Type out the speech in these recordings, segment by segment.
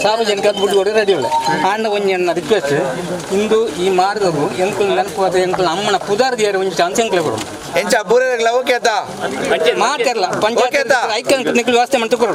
ಸಾರ್ವಜನಿಕ ಬಿಟ್ಟು ಕೊಡಿ ರೆಡಿ ಇಲ್ಲ ಆಂಡ ಒಂಜಿ ಅನ್ನ ರಿಕ್ವೆಸ್ಟ್ ಇಂದು ಈ ಮಾರ್ಗವು ಎಂಕಲ್ ನೆನಪು ಎಂಕಲ್ ಅಮ್ಮನ ಪುದಾರ್ದಿಯರ ಒಂಜಿ ಚಾನ್ಸ್ ಎಂಕಲ್ ಕೊಡು ಎಂಚ ಬೂರೆಗ್ಲ ಓಕೆ ಆತಾ ಮಾತಾಡಲ್ಲ ಪಂಚಾಯತ್ ಐಕ್ಯ ನಿಖಿಲ್ ವ್ಯವಸ್ಥೆ ಮಾಡ್ತಕೊಡು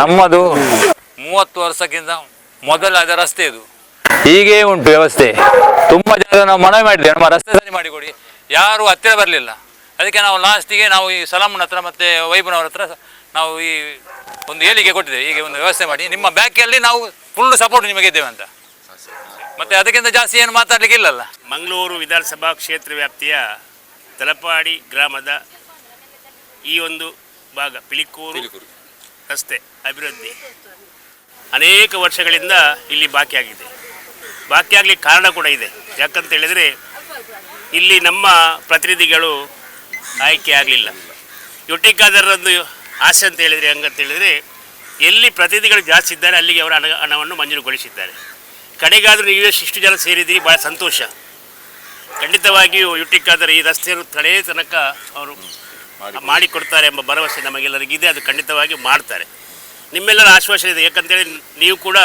ನಮ್ಮದು 30 ವರ್ಷಕ್ಕಿಂತ ಮೊದಲಾದ ರಸ್ತೆ ಇದು. ಹೀಗೆ ಉಂಟು ವ್ಯವಸ್ಥೆ. ತುಂಬಾ ಜನ ನಾವು ಮನವಿ ಮಾಡಿದ್ದೇವೆ, ನಮ್ಮ ರಸ್ತೆ ಸರಿ ಮಾಡಿಕೊಡಿ, ಯಾರು ಹತ್ತಿರ ಬರಲಿಲ್ಲ. ಅದಕ್ಕೆ ನಾವು ಲಾಸ್ಟಿಗೆ ನಾವು ಈ ಸಲಾಮನ ಹತ್ರ ಮತ್ತು ವೈಭವನವರ ಹತ್ರ ನಾವು ಈ ಒಂದು ಹೇಳಿಕೆ ಕೊಟ್ಟಿದ್ದೇವೆ, ಹೀಗೆ ಒಂದು ವ್ಯವಸ್ಥೆ ಮಾಡಿ, ನಿಮ್ಮ ಬ್ಯಾಕಲ್ಲಿ ನಾವು ಫುಲ್ ಸಪೋರ್ಟ್ ನಿಮಗೆ ಇದ್ದೇವೆ ಅಂತ. ಮತ್ತು ಅದಕ್ಕಿಂತ ಜಾಸ್ತಿ ಏನು ಮಾತಾಡಲಿಕ್ಕೆ ಇಲ್ಲಲ್ಲ. ಮಂಗಳೂರು ವಿಧಾನಸಭಾ ಕ್ಷೇತ್ರ ವ್ಯಾಪ್ತಿಯ ತಲಪಾಡಿ ಗ್ರಾಮದ ಈ ಒಂದು ಭಾಗ ಪಿಲಿಕೂರು ರಸ್ತೆ ಅಭಿವೃದ್ಧಿ ಅನೇಕ ವರ್ಷಗಳಿಂದ ಇಲ್ಲಿ ಬಾಕಿ ಆಗಿದೆ. ಬಾಕಿ ಆಗಲಿಕ್ಕೆ ಕಾರಣ ಕೂಡ ಇದೆ. ಯಾಕಂತ ಹೇಳಿದರೆ ಇಲ್ಲಿ ನಮ್ಮ ಪ್ರತಿನಿಧಿಗಳು ಆಯ್ಕೆ ಆಗಲಿಲ್ಲ. ಯುಟಿಕಾದರದ್ದು ಆಸೆ ಅಂತ ಹೇಳಿದರೆ ಹಂಗಂತ ಹೇಳಿದರೆ ಎಲ್ಲಿ ಪ್ರತಿನಿಧಿಗಳು ಜಾಸ್ತಿ ಇದ್ದಾರೆ ಅಲ್ಲಿಗೆ ಅವರ ಹಣವನ್ನು ಮಂಜೂರುಗೊಳಿಸಿದ್ದಾರೆ. ಕಡೆಗಾದರೂ ನೀವು ಇಷ್ಟು ಜನ ಸೇರಿದ್ದೀರಿ, ಭಾಳ ಸಂತೋಷ. ಖಂಡಿತವಾಗಿಯೂ ಯುಟಿಕಾದರ ಈ ರಸ್ತೆಯನ್ನು ತಡೆ ತನಕ ಅವರು ಮಾಡಿಕೊಡ್ತಾರೆ ಎಂಬ ಭರವಸೆ ನಮಗೆಲ್ಲರಿಗಿದೆ. ಅದು ಖಂಡಿತವಾಗಿ ಮಾಡ್ತಾರೆ. ನಿಮ್ಮೆಲ್ಲರ ಆಶ್ವಾಸನೆ ಇದೆ. ಯಾಕಂತೇಳಿ ನೀವು ಕೂಡ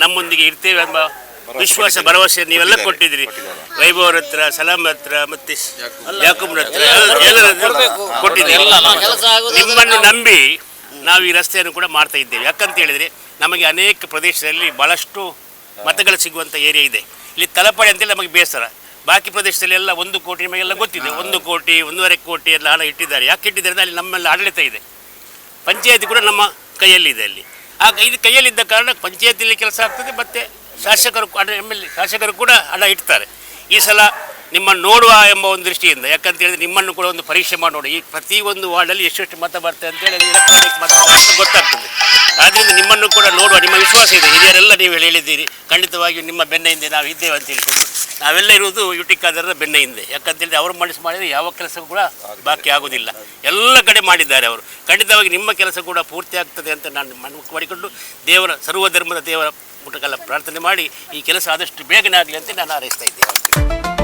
ನಮ್ಮೊಂದಿಗೆ ಇರ್ತೇವೆ ಎಂಬ ವಿಶ್ವಾಸ ಭರವಸೆ ನೀವೆಲ್ಲ ಕೊಟ್ಟಿದ್ದೀರಿ. ವೈಭವರ ಹತ್ರ, ಸಲಾಮ್ ಹತ್ರ, ಮತ್ತು ಯಾಕೂಬ್ರ ಹತ್ರ ಎಲ್ಲರ ಕೊಟ್ಟಿದ್ದೀರಿ. ನಿಮ್ಮನ್ನು ನಂಬಿ ನಾವು ಈ ರಸ್ತೆಯನ್ನು ಕೂಡ ಮಾಡ್ತಾ ಇದ್ದೇವೆ. ಯಾಕಂತ ಹೇಳಿದರೆ ನಮಗೆ ಅನೇಕ ಪ್ರದೇಶದಲ್ಲಿ ಭಾಳಷ್ಟು ಮತಗಳು ಸಿಗುವಂಥ ಏರಿಯಾ ಇದೆ. ಇಲ್ಲಿ ತಲಪಾಡಿ ಅಂತೇಳಿ ನಮಗೆ ಬೇಸರ. ಬಾಕಿ ಪ್ರದೇಶದಲ್ಲಿ ಎಲ್ಲ 1 ಕೋಟಿ ನಿಮಗೆಲ್ಲ ಗೊತ್ತಿದೆ. 1 ಕೋಟಿ 1.5 ಕೋಟಿ ಎಲ್ಲ ಹಣ ಇಟ್ಟಿದ್ದಾರೆ. ಯಾಕೆ ಇಟ್ಟಿದ್ದಾರೆ ಅಂದರೆ ಅಲ್ಲಿ ನಮ್ಮೆಲ್ಲ ಆಡಳಿತ ಇದೆ. ಪಂಚಾಯತಿ ಕೂಡ ನಮ್ಮ ಕೈಯಲ್ಲಿದೆ. ಅಲ್ಲಿ ಆಗ ಇದು ಕೈಯಲ್ಲಿದ್ದ ಕಾರಣ ಪಂಚಾಯತಿಯಲ್ಲಿ ಕೆಲಸ ಆಗ್ತದೆ. ಮತ್ತು ಶಾಸಕರು ಎಮ್ ಎಲ್ ಎ ಶಾಸಕರು ಕೂಡ ಹಣ ಇಡ್ತಾರೆ. ಈ ಸಲ ನಿಮ್ಮನ್ನು ನೋಡುವ ಎಂಬ ಒಂದು ದೃಷ್ಟಿಯಿಂದ, ಯಾಕಂತ ಹೇಳಿದ್ರೆ ನಿಮ್ಮನ್ನು ಕೂಡ ಒಂದು ಪರೀಕ್ಷೆ ಮಾಡಿ ನೋಡಿ, ಈ ಪ್ರತಿಯೊಂದು ವಾರ್ಡಲ್ಲಿ ಎಷ್ಟೆಷ್ಟು ಮತ ಬರ್ತದೆ ಅಂತೇಳಿ ಎಲೆಕ್ಟ್ರಾನಿಕ್ ಮತ ಗೊತ್ತಾಗ್ತದೆ. ಆದ್ದರಿಂದ ನಿಮ್ಮನ್ನು ಕೂಡ ನೋಡುವ ನಿಮ್ಮ ವಿಶ್ವಾಸ ಇದೆ, ಹಿರಿಯರೆಲ್ಲ ನೀವು ಹೇಳಿದ್ದೀರಿ, ಖಂಡಿತವಾಗಿಯೂ ನಿಮ್ಮ ಬೆನ್ನ ಹಿಂದೆ ನಾವು ಇದ್ದೇವೆ ಅಂತ ಹೇಳ್ಕೊಂಡು ನಾವೆಲ್ಲ ಇರುವುದು ಯುಟಿಕಾದರ ಬೆನ್ನ ಹಿಂದೆ. ಯಾಕಂತೇಳಿದ್ರೆ ಅವರು ಮನಸ್ಸು ಮಾಡಿದರೆ ಯಾವ ಕೆಲಸವೂ ಕೂಡ ಬಾಕಿ ಆಗೋದಿಲ್ಲ, ಎಲ್ಲ ಕಡೆ ಮಾಡಿದ್ದಾರೆ ಅವರು. ಖಂಡಿತವಾಗಿ ನಿಮ್ಮ ಕೆಲಸ ಕೂಡ ಪೂರ್ತಿ ಆಗ್ತದೆ ಅಂತ ನಾನು ಮನಸ್ಸು ಮಾಡಿಕೊಂಡು ಸರ್ವಧರ್ಮದ ದೇವರ ಮುಟಕಲ್ಲ ಪ್ರಾರ್ಥನೆ ಮಾಡಿ ಈ ಕೆಲಸ ಆದಷ್ಟು ಬೇಗನೆ ಆಗಲಿ ಅಂತ ನಾನು ಹಾರೈಸ್ತಾ ಇದ್ದೇನೆ.